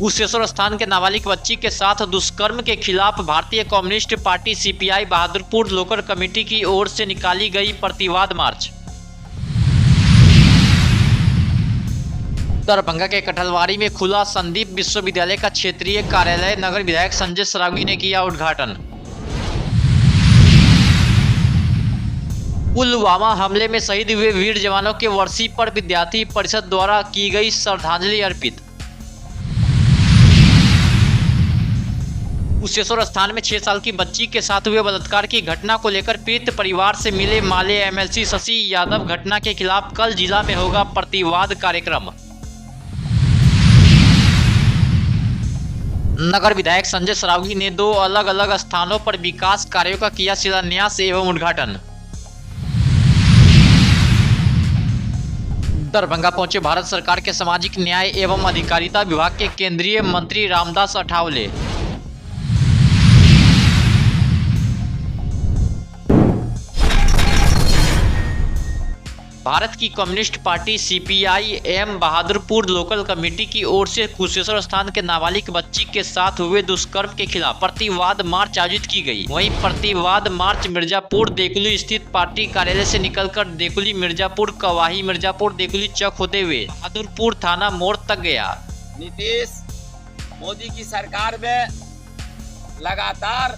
कुशेश्वर स्थान के नाबालिग बच्ची के साथ दुष्कर्म के खिलाफ भारतीय communist party CPI Bahadurpur local committee की ओर से निकाली गई प्रतिवाद मार्च। दरभंगा के कठलवाड़ी में खुला संदीप विश्वविद्यालय का क्षेत्रीय कार्यालय, नगर विधायक संजय सरावगी ने किया उद्घाटन। पुलवामा हमले में शहीद हुए वीर जवानों के वर्षी पर विद्यार्थी परिषद द्वारा की गई श्रद्धांजलि अर्पित। कुशेश्वर स्थान में 6 साल की बच्ची के साथ हुए बलात्कार की घटना को लेकर पीड़ित परिवार से मिले माले एमएलसी शशि यादव। घटना के खिलाफ कल जिला में होगा प्रतिवाद कार्यक्रम। नगर विधायक संजय सरावगी ने 2 अलग अलग स्थानों पर विकास कार्यों का किया शिलान्यास एवं उद्घाटन। दरभंगा पहुंचे भारत सरकार के सामाजिक न्याय एवं अधिकारिता विभाग के केंद्रीय मंत्री रामदास अठावले। भारत की communist party CPI M Bahadurpur local committee की ओर से कुशेश्वर स्थान के नाबालिग बच्ची के साथ हुए दुष्कर्म के खिलाफ प्रतिवाद मार्च आयोजित की गई। वहीं प्रतिवाद मार्च मिर्जापुर देकुली स्थित पार्टी कार्यालय से निकलकर देकुली मिर्जापुर, कवाही मिर्जापुर, देकुली चौक होते हुए बहादुरपुर थाना मोड़ तक गया। नीतीश मोदी की सरकार में लगातार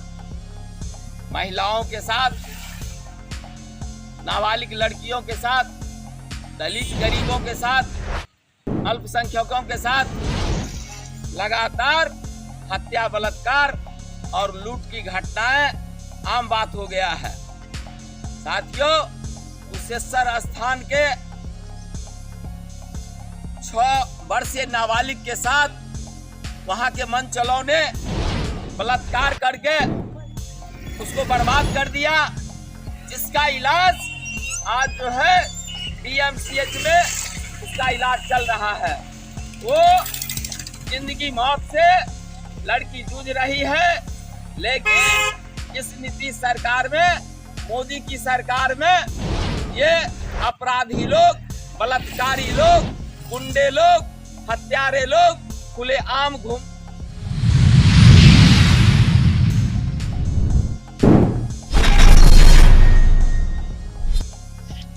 महिलाओं के साथ, नाबालिग लड़कियों के साथ, दलित गरीबों के साथ, अल्पसंख्यकों के साथ लगातार हत्या, बलात्कार और लूट की घटनाएं आम बात हो गया है। साथियों, कुशेश्वर स्थान के 6 वर्षीय नाबालिग के साथ वहां के मनचलों ने बलात्कार करके उसको बर्बाद कर दिया, जिसका इलाज आज जो है डीएमसीएच में उसका इलाज चल रहा है। वो जिंदगी मौत से लड़की जूझ रही है, लेकिन इस नीतीश सरकार में, मोदी की सरकार में ये अपराधी लोग, बलात्कारी लोग, गुंडे लोग, हत्यारे लोग खुलेआम घूम।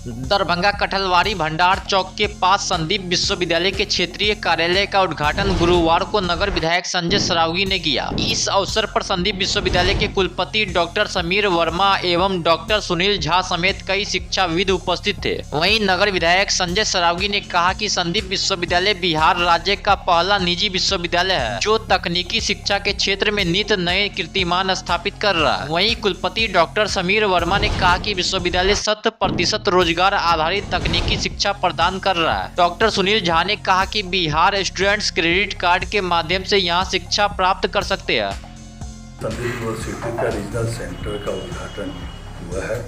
दरभंगा कठलवाड़ी भंडार चौक के पास संदीप विश्वविद्यालय के क्षेत्रीय कार्यालय का उद्घाटन गुरुवार को नगर विधायक संजय सरावगी ने किया। इस अवसर पर संदीप विश्वविद्यालय के कुलपति डॉक्टर समीर वर्मा एवं डॉक्टर सुनील झा समेत कई शिक्षाविद उपस्थित थे। वहीं नगर विधायक संजय सरावगी ने कहा कि संदीप विश्वविद्यालय बिहार राज्य का पहला निजी विश्वविद्यालय है जो तकनीकी शिक्षा के क्षेत्र में नित नए कीर्तिमान स्थापित कर रहा है। वहीं कुलपति डॉक्टर समीर वर्मा ने कहा कि विश्वविद्यालय 100% रोजगार आधारित तकनीकी शिक्षा प्रदान कर रहा है। डॉक्टर सुनील झा ने कहा कि बिहार स्टूडेंट्स क्रेडिट कार्ड के माध्यम से यहां शिक्षा प्राप्त कर सकते हैं। संदीप यूनिवर्सिटी का रीजनल सेंटर का उद्घाटन हुआ है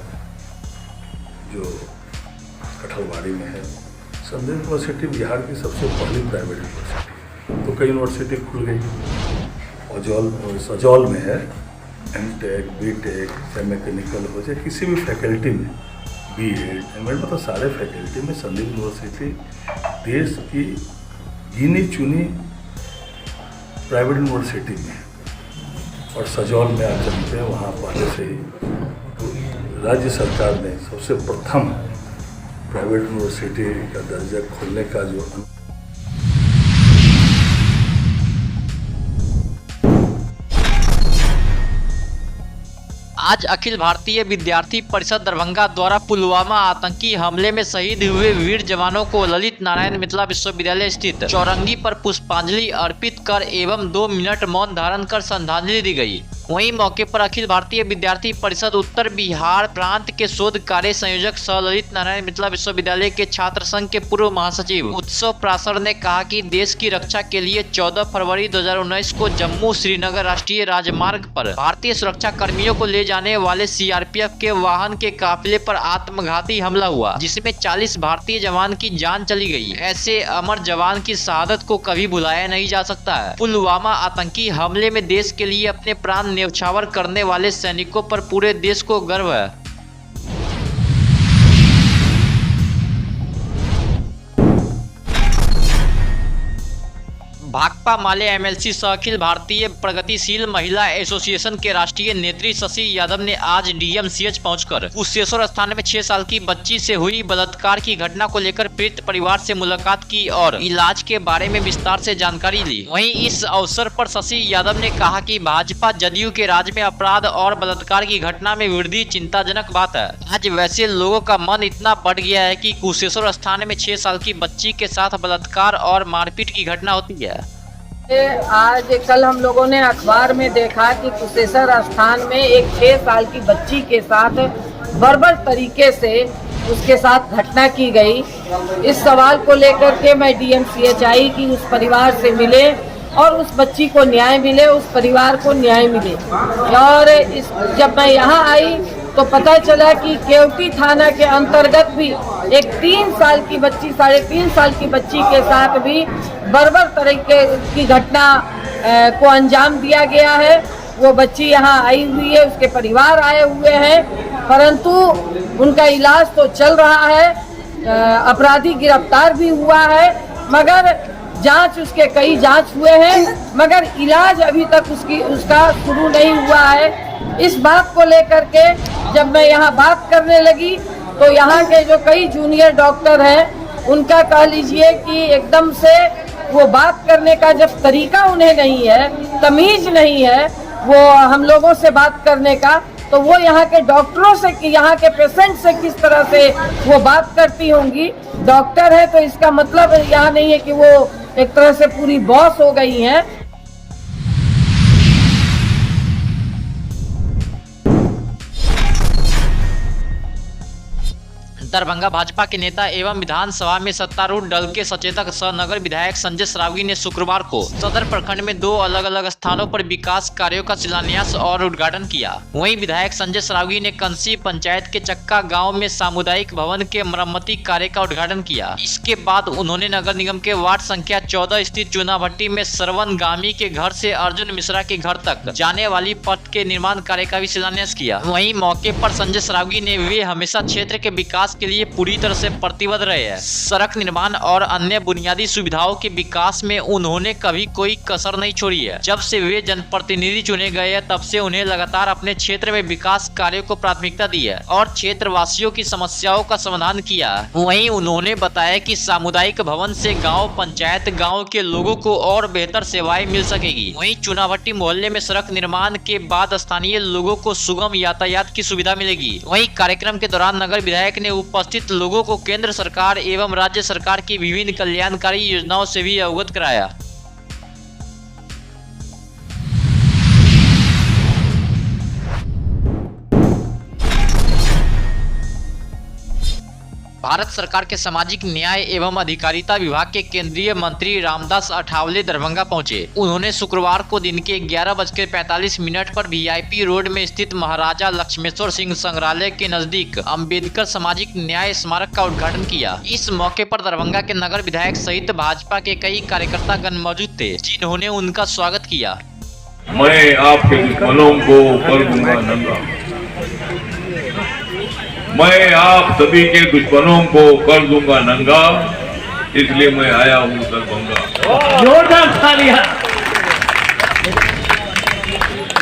जो कठलवाड़ी में है। संदीप यूनिवर्सिटी बिहार की सबसे पहली प्राइवेट यूनिवर्सिटी। तो कई यूनिवर्सिटी खुल गई। सजौल में है एमटेक, बीटेक, चाहे मैकेनिकल हो, चाहे किसी भी फैकल्टी में, बीएड, एमएड, मतलब सारे फैकल्टी में संदीप यूनिवर्सिटी देश की गिनी चुनी प्राइवेट यूनिवर्सिटी में। और सजौल में आप जानते हैं वहाँ पहले से ही तो राज्य सरकार ने सबसे प्रथम प्राइवेट यूनिवर्सिटी का दर्जा खोलने का जो आज अखिल भारतीय विद्यार्थी परिषद दरभंगा द्वारा पुलवामा आतंकी हमले में शहीद हुए वीर जवानों को ललित नारायण मिथिला विश्वविद्यालय स्थित चौरंगी पर पुष्पांजलि अर्पित कर एवं 2 मिनट मौन धारण कर श्रद्धांजलि दी गई। वहीं मौके पर अखिल भारतीय विद्यार्थी परिषद उत्तर बिहार प्रांत के शोध कार्य संयोजक सह ललित नारायण मिथिला विश्वविद्यालय के छात्र संघ के पूर्व महासचिव उत्सव प्रासर ने कहा कि देश की रक्षा के लिए 14 फरवरी 2019 को जम्मू श्रीनगर राष्ट्रीय राजमार्ग पर भारतीय सुरक्षा कर्मियों को ले जाने वाले सीआरपीएफ के वाहन के काफिले पर आत्मघाती हमला हुआ, जिसमें 40 भारतीय जवान की जान चली गई। ऐसे अमर जवान की शहादत को कभी भुलाया नहीं जा सकता है। पुलवामा आतंकी हमले में देश के लिए अपने प्राण न्यौछावर करने वाले सैनिकों पर पूरे देश को गर्व है। भाकपा माले एमएलसी सह अखिल भारतीय प्रगतिशील महिला एसोसिएशन के राष्ट्रीय नेत्री शशि यादव ने आज डीएमसीएच पहुंचकर कुशेश्वर स्थान में 6 साल की बच्ची से हुई बलात्कार की घटना को लेकर पीड़ित परिवार से मुलाकात की और इलाज के बारे में विस्तार से जानकारी ली। वहीं इस अवसर पर शशि यादव ने कहा कि भाजपा जदयू के राज में अपराध और बलात्कार की घटना में वृद्धि चिंताजनक बात है। आज वैसे लोगों का मन इतना बढ़ गया है कि कुशेश्वर स्थान में 6 साल की बच्ची के साथ बलात्कार और मारपीट की घटना होती है। आज कल हम लोगों ने अखबार में देखा कि कुशेश्वर स्थान में एक 6 साल की बच्ची के साथ बर्बर तरीके से उसके साथ घटना की गई। इस सवाल को लेकर के मैं डीएमसीएच आई कि उस परिवार से मिले और उस बच्ची को न्याय मिले, उस परिवार को न्याय मिले। और जब मैं यहाँ आई तो पता चला कि केवटी थाना के अंतर्गत भी एक 3 साल की बच्ची, 3.5 साल की बच्ची के साथ भी बर्बर तरीके की घटना को अंजाम दिया गया है। वो बच्ची यहाँ आई हुई है, उसके परिवार आए हुए हैं, परंतु उनका इलाज तो चल रहा है। अपराधी गिरफ्तार भी हुआ है, मगर जांच, उसके कई जांच हुए हैं, मगर इलाज अभी तक उसका शुरू नहीं हुआ है। इस बात को लेकर के जब मैं यहाँ बात करने लगी तो यहाँ के जो कई जूनियर डॉक्टर हैं उनका कह लीजिए कि एकदम से वो बात करने का जब तरीका उन्हें नहीं है, तमीज नहीं है वो हम लोगों से बात करने का, तो वो यहाँ के डॉक्टरों से कि यहाँ के पेशेंट से किस तरह से वो बात करती होंगी। डॉक्टर है तो इसका मतलब यहाँ नहीं है कि वो एक तरह से पूरी बॉस हो गई हैं। दरभंगा भाजपा के नेता एवं विधानसभा में सत्तारूढ़ दल के सचेतक सह नगर विधायक संजय सरावगी ने शुक्रवार को सदर प्रखंड में 2 अलग अलग स्थानों पर विकास कार्यों का शिलान्यास और उद्घाटन किया। वहीं विधायक संजय सरावगी ने कंसी पंचायत के चक्का गांव में सामुदायिक भवन के मरम्मती कार्य का उद्घाटन किया। इसके बाद उन्होंने नगर निगम के वार्ड संख्या 14 स्थित चूनाभट्टी में श्रवण गामी के घर से अर्जुन मिश्रा के घर तक जाने वाली पथ के निर्माण कार्य का भी शिलान्यास किया। वहीं मौके पर संजय सरावगी ने वे हमेशा क्षेत्र के विकास के लिए पूरी तरह से प्रतिबद्ध रहे हैं। सड़क निर्माण और अन्य बुनियादी सुविधाओं के विकास में उन्होंने कभी कोई कसर नहीं छोड़ी है। जब से वे जनप्रतिनिधि चुने गए हैं तब से उन्हें लगातार अपने क्षेत्र में विकास कार्यों को प्राथमिकता दी है और क्षेत्रवासियों की समस्याओं का समाधान किया। वहीं उन्होंने बताया कि सामुदायिक भवन से गाँव पंचायत गाँव के लोगों को और बेहतर सेवाएं मिल सकेगी। वहीं चूनाभट्टी मोहल्ले में सड़क निर्माण के बाद स्थानीय लोगों को सुगम यातायात की सुविधा मिलेगी। वहीं कार्यक्रम के दौरान नगर विधायक ने उपस्थित लोगों को केंद्र सरकार एवं राज्य सरकार की विभिन्न कल्याणकारी योजनाओं से भी अवगत कराया। भारत सरकार के सामाजिक न्याय एवं अधिकारिता विभाग के केंद्रीय मंत्री रामदास अठावले दरभंगा पहुंचे। उन्होंने शुक्रवार को दिन के 11:45 पर वीआईपी रोड में स्थित महाराजा लक्ष्मेश्वर सिंह संग्रहालय के नजदीक अंबेडकर सामाजिक न्याय स्मारक का उद्घाटन किया। इस मौके पर दरभंगा के नगर विधायक सहित भाजपा के कई कार्यकर्ता गण मौजूद थे, जिन्होंने उनका स्वागत किया। मैं आपके दुश्मनों को कर दूंगा नंगा, मैं आप सभी के दुश्मनों को कर दूंगा नंगा, इसलिए मैं आया हूँ दरभंगा। जोरदार तालियां।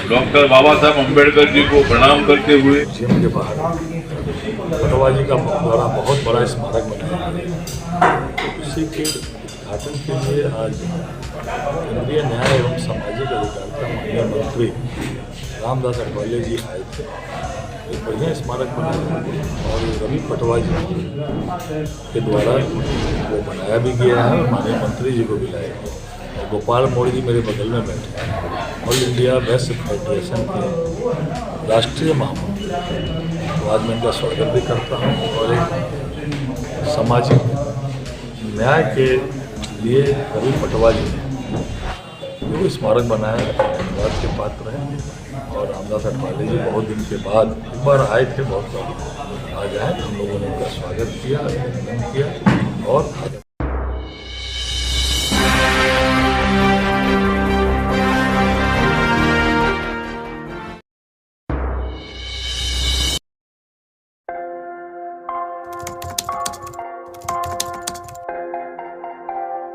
डॉक्टर बाबा साहब अम्बेडकर जी को प्रणाम करते हुए जिम के बाहर पटवा जी का द्वारा बहुत बड़ा स्मारक बनाया है। इसी के उद्घाटन के लिए आज केंद्रीय न्याय एवं सामाजिक अधिकारिता माननीय मंत्री रामदास अठावले जी आए थे। एक बढ़िया स्मारक बनाया और रवि पटवा जी के द्वारा वो बनाया भी गया है और माननीय मंत्री जी को भी लाया गया। और गोपाल मोदी जी मेरे बगल में बैठे हैं, ऑल इंडिया वेस्ट फेडरेशन के राष्ट्रीय महामंत्री। तो आज मैं इनका स्वागत भी करता हूँ और एक सामाजिक न्याय के लिए रवि पटवा जी ने जो स्मारक बनाया धन्यवाद के पात्र हैं। और रामदास अठावले जी बहुत दिन के बाद एक बार आए थे, बहुत बार आज आए, हम लोगों ने उनका स्वागत किया, अभिनंदन किया और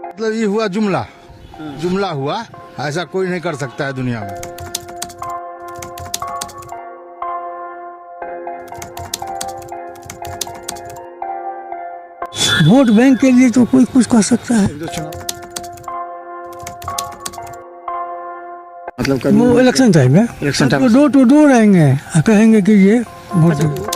मतलब ये हुआ जुमला जुमला हुआ, ऐसा कोई नहीं कर सकता है दुनिया में। वोट बैंक के लिए तो कोई कुछ कर सकता है, मतलब वो इलेक्शन टाइम में डोर टू डोर आएंगे, कहेंगे कि ये वोट